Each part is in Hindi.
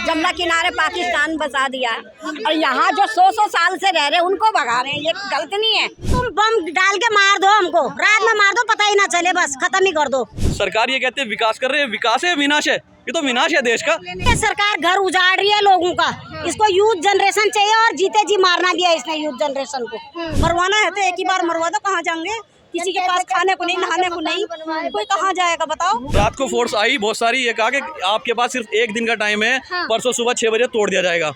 जमुना किनारे पाकिस्तान बसा दिया और यहाँ जो 100 साल से रह रहे उनको भगा रहे हैं, ये गलत नहीं है। तुम बम डाल के मार दो हमको, रात में मार दो, पता ही ना चले, बस खत्म ही कर दो। सरकार ये कहते हैं विकास कर रहे हैं, विकास है विनाश है? ये तो विनाश है देश का। सरकार घर उजाड़ रही है लोगों का, इसको यूथ जनरेशन चाहिए और जीते जी मारना भी है इसने यूथ जनरेशन को। मरवाना है तो एक ही बार मरवा दो, कहाँ जाएंगे? किसी के पास खाने को नहीं, नहाने को नहीं, कोई कहाँ जाएगा बताओ। रात को फोर्स आई बहुत सारी, ये कहा कि आपके पास सिर्फ एक दिन का टाइम है, परसों सुबह 6 बजे तोड़ दिया जाएगा।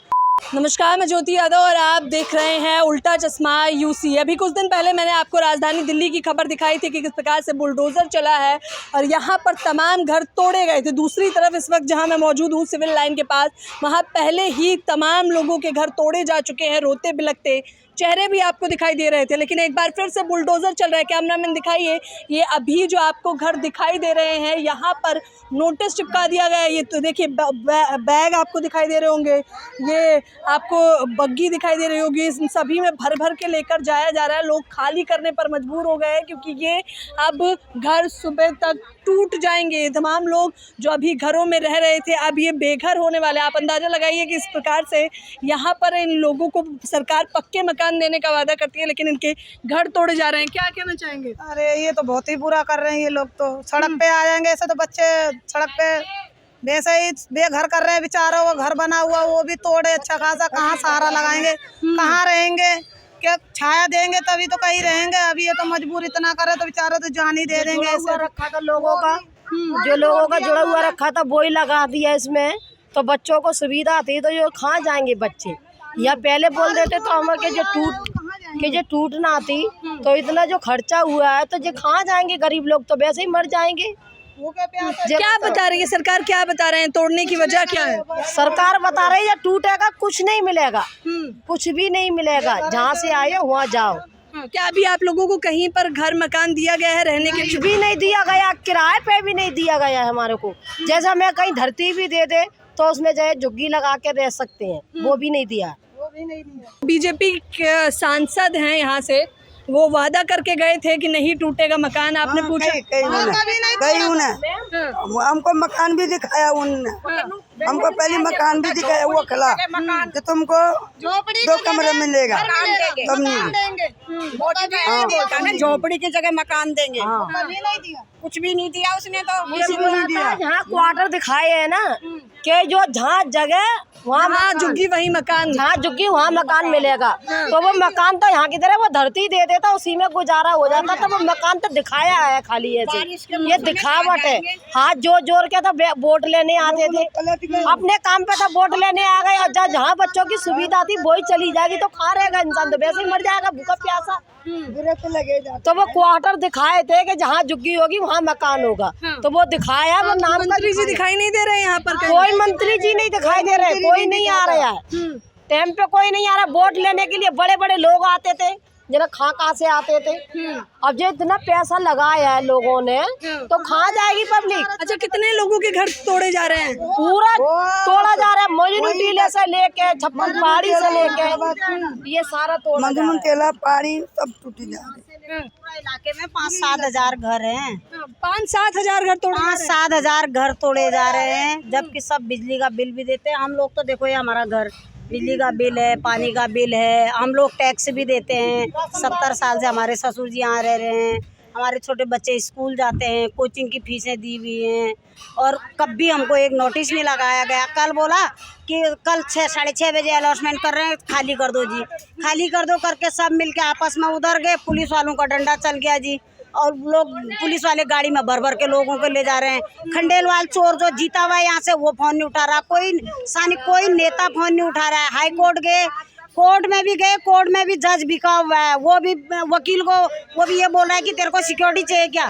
नमस्कार, मैं ज्योति यादव और आप देख रहे हैं उल्टा चश्मा यूसी। अभी कुछ दिन पहले मैंने आपको राजधानी दिल्ली की खबर दिखाई थी कि किस प्रकार से बुलडोज़र चला है और यहाँ पर तमाम घर तोड़े गए थे। दूसरी तरफ इस वक्त जहाँ मैं मौजूद हूँ सिविल लाइन के पास, वहाँ पहले ही तमाम लोगों के घर तोड़े जा चुके हैं। रोते बिलखते चेहरे भी आपको दिखाई दे रहे थे, लेकिन एक बार फिर से बुलडोज़र चल रहा है। कैमरामैन दिखाइए, ये अभी जो आपको घर दिखाई दे रहे हैं यहाँ पर नोटिस चिपका दिया गया है। ये तो देखिए बैग आपको दिखाई दे रहे होंगे, ये आपको बग्गी दिखाई दे रही होगी, इन सभी में भर भर के लेकर जाया जा रहा है। लोग खाली करने पर मजबूर हो गए हैं क्योंकि ये अब घर सुबह तक टूट जाएंगे। तमाम लोग जो अभी घरों में रह रहे थे अब ये बेघर होने वाले। आप अंदाज़ा लगाइए कि इस प्रकार से यहाँ पर इन लोगों को सरकार पक्के मकान देने का वादा करती है, लेकिन इनके घर तोड़े जा रहे हैं। क्या कहना चाहेंगे? अरे ये तो बहुत ही बुरा कर रहे हैं ये लोग, तो सड़क पे आ जाएंगे ऐसे तो बच्चे सड़क पे वैसे ही बेघर कर रहे हैं बेचारों। वो घर बना हुआ वो भी तोड़े अच्छा खासा, कहाँ सहारा लगाएंगे, कहाँ रहेंगे, क्या छाया देंगे तभी तो कहीं रहेंगे। अभी ये तो मजबूर इतना करे तो बेचारे तो जान ही दे देंगे। ऐसे रखा था लोगों का, जो लोगों का जुड़ा हुआ रखा था वो ही लगा दिया इसमें, तो बच्चों को सुविधा थी तो जो कहाँ जाएंगे बच्चे। या पहले बोल देते तो हमें कि जो टूटना थी तो इतना जो खर्चा हुआ है तो जो कहाँ जाएंगे गरीब लोग, तो वैसे ही मर जाएंगे। क्या बता रही है सरकार, क्या बता रहे हैं, तोड़ने की वजह क्या है? सरकार बता रही है टूटेगा कुछ नहीं मिलेगा, कुछ भी नहीं मिलेगा, जहाँ से आए वहाँ जाओ। क्या अभी आप लोगों को कहीं पर घर मकान दिया गया है रहने के लिए? कुछ भी नहीं दिया गया, किराए पे भी नहीं दिया गया है हमारे को। जैसा हमें कहीं धरती भी दे दे तो उसमें जो है झुग्गी लगा के रह सकते हैं, वो भी नहीं दिया। बीजेपी के सांसद हैं यहाँ से, वो वादा करके गए थे कि नहीं टूटेगा मकान। आपने पूछा? कहीं हमको मकान भी दिखाया उनने, हमको पहले मकान भी दिखाया, वो खिला कि तुमको 2 कमरे मिलेगा तब नहीं, झोपड़ी की जगह मकान देंगे। कुछ भी नहीं दिया उसने तो। जहाँ क्वार्टर दिखाए है ना कि जो जहाँ जगह वहाँ झुग्गी वही मकान, जहाँ झुग्गी वहाँ मकान मिलेगा। तो वो मकान तो यहाँ की तरह वो धरती दे देता, उसी में गुजारा हो जाता। तो वो मकान तो दिखाया है खाली ऐसे, ये दिखावट है। हाथ जोड़ जोड़ के तो वोट लेने आते थे, अपने काम पे तो वोट लेने आ गए। और जहाँ बच्चों की सुविधा थी वही चली जाएगी तो कहाँ रहेगा इंसान, तो वैसे ही मर जाएगा भूखा प्यासा। तो वो क्वार्टर दिखाए थे कि जहाँ झुग्गी होगी वहाँ मकान होगा, तो वो दिखाया। वो नाम मंत्री जी दिखाई नहीं दे रहे यहाँ पर, कोई मंत्री जी नहीं दिखाई दे रहे, कोई नहीं आ रहा है टाइम पे, कोई नहीं आ रहा। वोट लेने के लिए बड़े बड़े लोग आते थे, जरा कहाँ से आते थे। अब जो इतना पैसा लगाया है लोगों ने तो कहाँ जाएगी पब्लिक। अच्छा, कितने लोगों के घर तोड़े जा रहे हैं? पूरा तोड़ा जा रहा है, मजनू टीले से लेके छप्पन पहाड़ी से लेके ये सारा तोड़ा, मजनू टीला पहाड़ी सब टूटी जा रहे। पूरा इलाके में 5-7 हजार घर हैं। 5-7 हजार घर तोड़े, 5-7 हजार घर तोड़े जा रहे हैं, जबकि सब बिजली का बिल भी देते हैं। हम लोग तो देखो ये हमारा घर बिजली का बिल है, पानी का बिल है, हम लोग टैक्स भी देते हैं। 70 साल से हमारे ससुर जी यहाँ रह रहे हैं, हमारे छोटे बच्चे स्कूल जाते हैं, कोचिंग की फीसें दी हुई हैं। और कभी हमको एक नोटिस नहीं लगाया गया। कल बोला कि कल 6-6:30 बजे अलॉटमेंट कर रहे हैं, खाली कर दो जी, खाली कर दो करके सब मिलके आपस में उधर गए। पुलिस वालों का डंडा चल गया जी, और लोग पुलिस वाले गाड़ी में भर भर के लोगों को ले जा रहे हैं। खंडेलवाल चोर जो जीता हुआ है यहाँ से वो फोन नहीं उठा रहा, कोई नेता फोन नहीं उठा रहा है। हाई कोर्ट गए, कोर्ट में भी गए, कोर्ट में भी जज बिका हुआ है, वो भी वकील को वो भी ये बोल रहा है कि तेरे को सिक्योरिटी चाहिए क्या।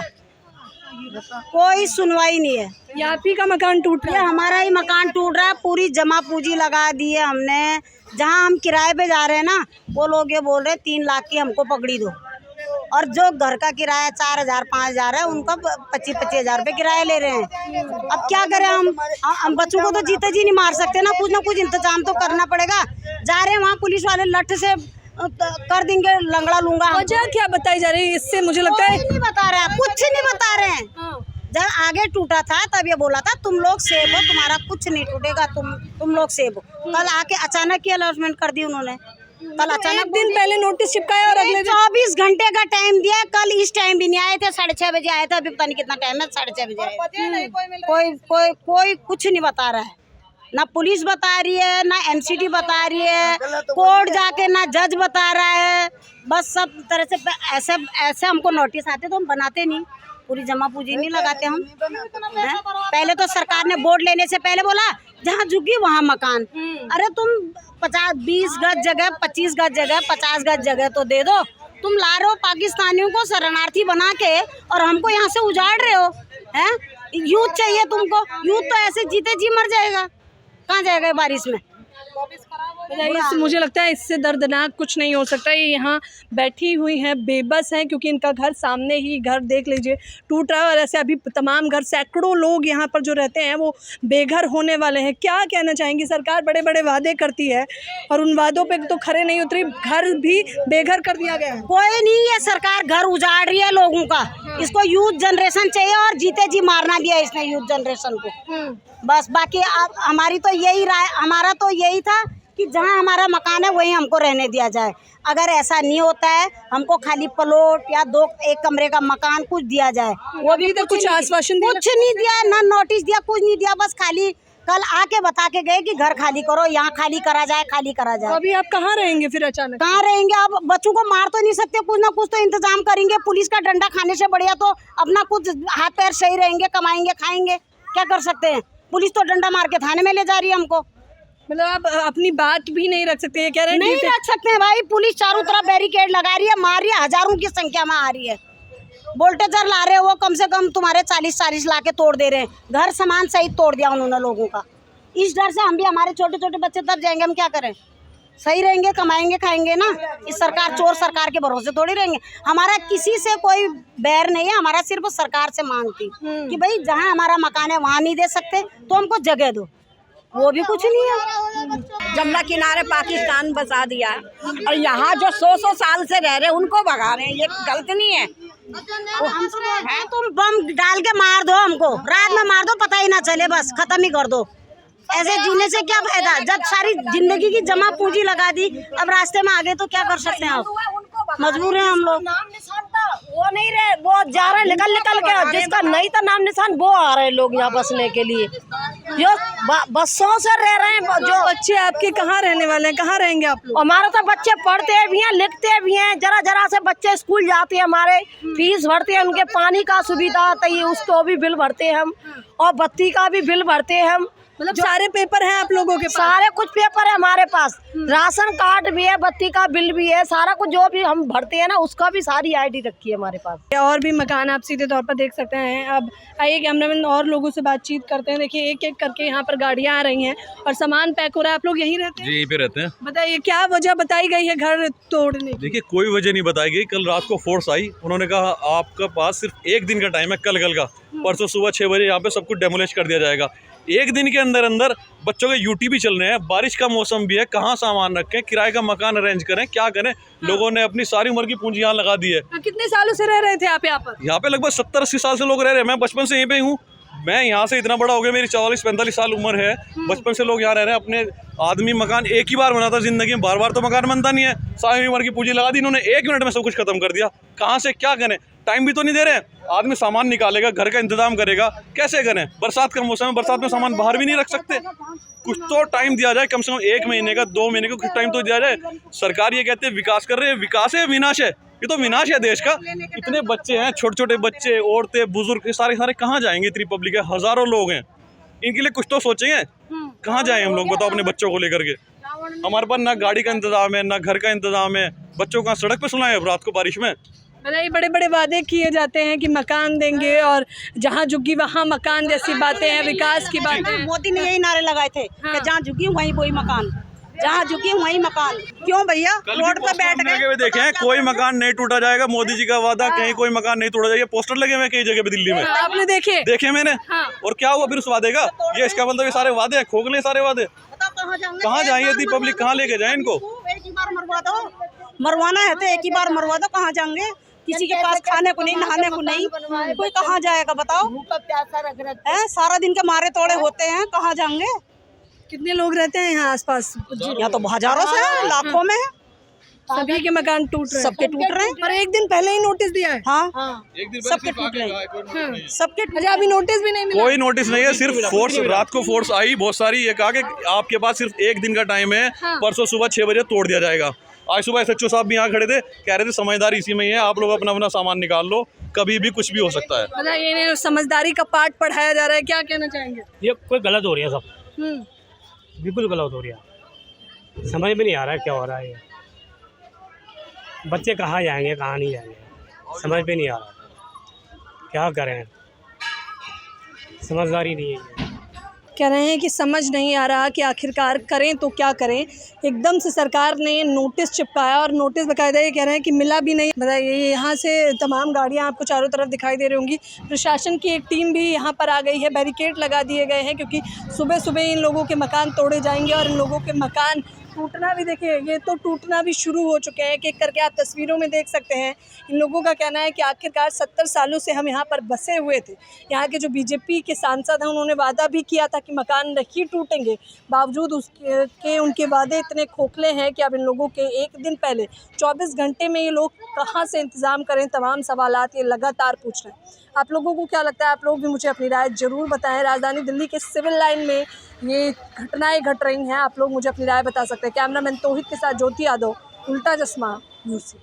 कोई सुनवाई नहीं है। यहाँ भी का मकान टूट रहा है, हमारा ही मकान टूट रहा है। पूरी जमा पूंजी लगा दी है हमने। जहाँ हम किराए पे जा रहे हैं ना, वो लोग ये बोल रहे हैं 3 लाख की हमको पकड़ी दो, और जो घर का किराया 4,000-5,000 है उनका 25-25 हजार रुपये किराया ले रहे हैं। अब क्या करें हम बच्चों को तो जीते जी नहीं मार सकते ना कुछ इंतजाम तो करना पड़ेगा। जा रहे हैं वहाँ पुलिस वाले लठ से कर देंगे लंगड़ा लूंगा। वजह क्या बताई जा रही है इससे? मुझे लगता है नहीं बता रहे हैं, कुछ नहीं बता रहे हैं। जब आगे टूटा था तब ये बोला था तुम लोग सेफ हो, तुम्हारा कुछ नहीं टूटेगा, तुम लोग सेफ हो। कल आके अचानक ही अनाउंसमेंट कर दी उन्होंने। कल अचानक दिन पहले नोटिस चिपकाया और अगले दिन 24 घंटे का टाइम दिया। कल इस टाइम भी नहीं आए थे, 6:30 बजे आए थे। अभी पता नहीं कितना टाइम है, 6:30 बजे आए। कोई कुछ नहीं बता रहा है, ना पुलिस बता रही है, ना एमसीडी बता रही है, कोर्ट जाके ना जज बता रहा है। बस सब तरह से ऐसे हमको नोटिस आते तो हम बनाते नहीं, पूरी जमा पूंजी नहीं लगाते हम। पहले तो सरकार ने बोर्ड लेने से पहले बोला जहाँ झुकी वहाँ मकान। अरे तुम 20 गज जगह, 25 गज जगह, 50 गज जगह तो दे दो। तुम ला रहे हो पाकिस्तानियों को शरणार्थी बना के और हमको यहाँ से उजाड़ रहे हो, हैं? यूथ चाहिए तुमको, यूथ तो ऐसे जीते जी मर जाएगा, कहाँ जाएगा बारिश में। मुझे लगता है इससे दर्दनाक कुछ नहीं हो सकता। ये यहाँ बैठी हुई हैं, बेबस हैं, क्योंकि इनका घर सामने ही घर देख लीजिए टूट रहा है और ऐसे अभी तमाम घर, सैकड़ों लोग यहाँ पर जो रहते हैं वो बेघर होने वाले हैं। क्या कहना चाहेंगी? सरकार बड़े बड़े वादे करती है और उन वादों पे तो खरे नहीं उतरी, घर भी बेघर कर दिया गया है। कोई नहीं है, सरकार घर उजाड़ रही है लोगों का। इसको यूथ जनरेशन चाहिए और जीते जी मारना भी है इसने यूथ जनरेशन को। बस बाकी हमारी तो यही राय, हमारा तो यही था कि जहाँ हमारा मकान है वहीं हमको रहने दिया जाए। अगर ऐसा नहीं होता है हमको खाली प्लॉट या 1 कमरे का मकान कुछ दिया जाए। वो भी तो कुछ आश्वासन कुछ नहीं दिया, ना नोटिस दिया, कुछ नहीं दिया। बस खाली कल आके बता के गए कि घर खाली करो, यहाँ खाली करा जाए, खाली करा जाए। अभी आप कहाँ रहेंगे फिर? अचानक कहाँ रहेंगे? अब बच्चों को मार तो नहीं सकते, कुछ ना कुछ तो इंतजाम करेंगे। पुलिस का डंडा खाने से बढ़िया तो अपना कुछ हाथ पैर सही रहेंगे, कमाएंगे खाएंगे। क्या कर सकते हैं? पुलिस तो डंडा मार के थाने में ले जा रही है हमको। मतलब आप अपनी बात भी नहीं रख सकते? ये कह रहे हैं नहीं रख सकते हैं भाई। पुलिस चारों तरफ बैरिकेड लगा रही है, मार रही है, हजारों की संख्या में आ रही है। बुलडोजर ला रहे हैं, वो कम से कम तुम्हारे 40 ला के तोड़ दे रहे हैं। घर सामान सहित तोड़ दिया उन्होंने लोगों का। इस डर से हम भी, हमारे छोटे छोटे बच्चे तब जाएंगे, हम क्या करें? सही रहेंगे, कमाएंगे खाएंगे ना। इस सरकार, चोर सरकार के भरोसे थोड़ी रहेंगे। हमारा किसी से कोई बैर नहीं है, हमारा सिर्फ सरकार से मांग थी कि भाई जहाँ हमारा मकान है वहाँ नहीं दे सकते तो हमको जगह दो। वो भी कुछ नहीं है। जमुना किनारे पाकिस्तान बसा दिया और यहाँ जो 100 साल से रह रहे हैं उनको भगा रहे हैं। ये गलत नहीं है। तुम बम डाल के मार दो हमको, रात में मार दो, पता ही ना चले, बस खत्म ही कर दो। ऐसे जीने से क्या फायदा? जब सारी जिंदगी की जमा पूंजी लगा दी, अब रास्ते में आ गए तो क्या कर सकते हैं? आप मजबूर हैं हम लोग। नाम निशान था वो नहीं रहे, वो जा रहे निकल के। जिसका नहीं था नाम निशान वो आ रहे लोग यहाँ बसने के लिए, जो बसों से रह रहे हैं। जो बच्चे आपके कहाँ रहने वाले हैं? कहाँ रहेंगे आप लोग? हमारे तो बच्चे पढ़ते भी हैं, लिखते भी हैं। जरा से बच्चे स्कूल जाते हैं, हमारे फीस भरते हैं, उनके पानी का सुविधा आती है उसको भी बिल भरते हैं हम, और बत्ती का भी बिल भरते हैं हम। मतलब सारे पेपर हैं आप लोगों के पास? सारे कुछ पेपर है हमारे पास, राशन कार्ड भी है, बत्ती का बिल भी है, सारा कुछ जो भी हम भरते हैं ना उसका भी सारी आईडी रखी है हमारे पास। और भी मकान आप सीधे तौर पर देख सकते हैं। अब आइए कैमरामैन और लोगों से बातचीत करते हैं। देखिए एक एक करके यहाँ पर गाड़ियाँ आ रही हैं और सामान पैक हो रहा है। आप लोग यहीं रहते हैं? जी यहीं पे रहते हैं। बताइए क्या वजह बताई गई है घर तोड़ने की? देखिए कोई वजह नहीं बताई गई। कल रात को फोर्स आई, उन्होंने कहा आपका पास सिर्फ 1 दिन का टाइम है, कल का। परसों सुबह 6 बजे यहाँ पे सब कुछ डेमोलिश कर दिया जाएगा। 1 दिन के अंदर अंदर बच्चों के यूटी भी चल रहे हैं, बारिश का मौसम भी है, कहाँ सामान रखें, किराए का मकान अरेंज करें, क्या करें। लोगों ने अपनी सारी उम्र की पूंजी यहाँ लगा दी है। कितने सालों से रह रहे थे आप यहाँ पर? यहाँ पे लगभग 70-80 साल से लोग रह रहे हैं। मैं बचपन से यहीं पे हूँ। मैं यहाँ से इतना बड़ा हो गया, मेरी 44-45 साल उम्र है। बचपन से लोग यहाँ रह रहे हैं। अपने आदमी मकान एक ही बार बनाता जिंदगी में, बार तो मकान बनता नहीं है। सारी उम्र की पूंजी लगा दी इन्होंने, 1 मिनट में सब कुछ खत्म कर दिया। कहाँ से क्या करें? टाइम भी तो नहीं दे रहे हैं। आदमी सामान निकालेगा, घर का इंतजाम करेगा, कैसे करें? बरसात का मौसम है, बरसात में सामान बाहर भी नहीं रख सकते। कुछ तो टाइम दिया जाए, कम से कम 1 महीने का, 2 महीने का कुछ टाइम तो दिया जाए। सरकार ये कहते हैं विकास कर रहे हैं, विकास है विनाश है? ये तो विनाश है देश का। इतने बच्चे हैं, छोटे छोटे बच्चे, औरतें, बुजुर्ग, सारे कहाँ जाएंगे? इतनी पब्लिक है, हजारों लोग हैं, इनके लिए कुछ तो सोचेंगे। कहाँ जाएं हम लोग बताओ अपने बच्चों को लेकर के? हमारे पास ना गाड़ी का इंतजाम है, ना घर का इंतजाम है। बच्चों को सड़क पे सुलाएं अब रात को बारिश में? ये बड़े बड़े वादे किए जाते हैं कि मकान देंगे और जहाँ झुकी वहाँ मकान जैसी बातें हैं, विकास की बातें। मोदी ने यही नारे लगाए थे कि जहाँ झुकी वहीं वही मकान, जहाँ झुकी वहीं मकान। क्यों भैया? रोड पे बैठ गए देखे हैं, कोई मकान नहीं टूटा जाएगा, मोदी जी का वादा, कहीं कोई मकान नहीं तोड़ा जाएगा। पोस्टर लगे हुए कई जगह पे दिल्ली में। आपने देखे मैंने। और क्या हुआ फिर उस वादे का? ये इसका मतलब ये सारे वादे हैं, खोखले सारे वादे। कहाँ जाएंगे इतनी पब्लिक, कहाँ लेके जाए इनको? एक ही बार मरवा दो, मरवाना है तो एक ही बार मरवा दो, कहाँ जाएंगे? किसी के पास खाने को नहीं, नहाने को नहीं, कोई कहाँ जाएगा बताओ? है सारा दिन के मारे तोड़े होते हैं, कहाँ जाएंगे? कितने लोग रहते हैं यहाँ आसपास? यहाँ तो हजारों से हैं, लाखों में है, सभी के मकान टूट रहे हैं। सबके टूट रहे हैं। और एक दिन पहले ही नोटिस दिया है। हाँ एक दिन सबके टूट रहे हैं, सबके अच्छा, अभी नोटिस भी नहीं मिला। कोई नोटिस नहीं है, सिर्फ फोर्स रात को फोर्स आई बहुत सारी, ये कहा कि आपके पास सिर्फ एक दिन का टाइम है, परसों सुबह 6 बजे तोड़ दिया जाएगा। आज सुबह SHO साहब भी यहाँ खड़े थे, कह रहे थे समझदारी इसी में ही है, आप लोग अपना अपना सामान निकाल लो, कभी भी कुछ भी हो सकता है। मतलब ये समझदारी का पाठ पढ़ाया जा रहा है, क्या कहना चाहेंगे? ये कोई गलत हो रही है सब, बिल्कुल गलत हो रही है, समझ में नहीं आ रहा है क्या हो रहा है। ये बच्चे कहाँ जाएंगे कहाँ नहीं जाएंगे, समझ में नहीं आ रहा, क्या करें, समझदारी नहीं है। कह रहे हैं कि समझ नहीं आ रहा कि आखिरकार करें तो क्या करें। एकदम से सरकार ने नोटिस चिपकाया और नोटिस बाकायदा ये कह रहे हैं कि मिला भी नहीं। बताइए, यहाँ से तमाम गाड़ियाँ आपको चारों तरफ दिखाई दे रही होंगी। प्रशासन की एक टीम भी यहाँ पर आ गई है, बैरिकेड लगा दिए गए हैं क्योंकि सुबह सुबह इन लोगों के मकान तोड़े जाएंगे और इन लोगों के मकान टूटना भी, देखिए ये तो टूटना भी शुरू हो चुके हैं। एक एक करके आप तस्वीरों में देख सकते हैं। इन लोगों का कहना है कि आखिरकार 70 सालों से हम यहाँ पर बसे हुए थे। यहाँ के जो बीजेपी के सांसद हैं उन्होंने वादा भी किया था कि मकान नहीं टूटेंगे, बावजूद उसके उनके वादे इतने खोखले हैं कि अब इन लोगों के एक दिन पहले 24 घंटे में ये लोग कहाँ से इंतज़ाम करें, तमाम सवालात ये लगातार पूछ रहे हैं। आप लोगों को क्या लगता है? आप लोग भी मुझे अपनी राय ज़रूर बताएं। राजधानी दिल्ली के सिविल लाइन में ये घटनाएं घट रही हैं, आप लोग मुझे अपनी राय बता सकते हैं। कैमरामैन तौहीद के साथ ज्योति यादव, उल्टा चश्मा न्यूज़।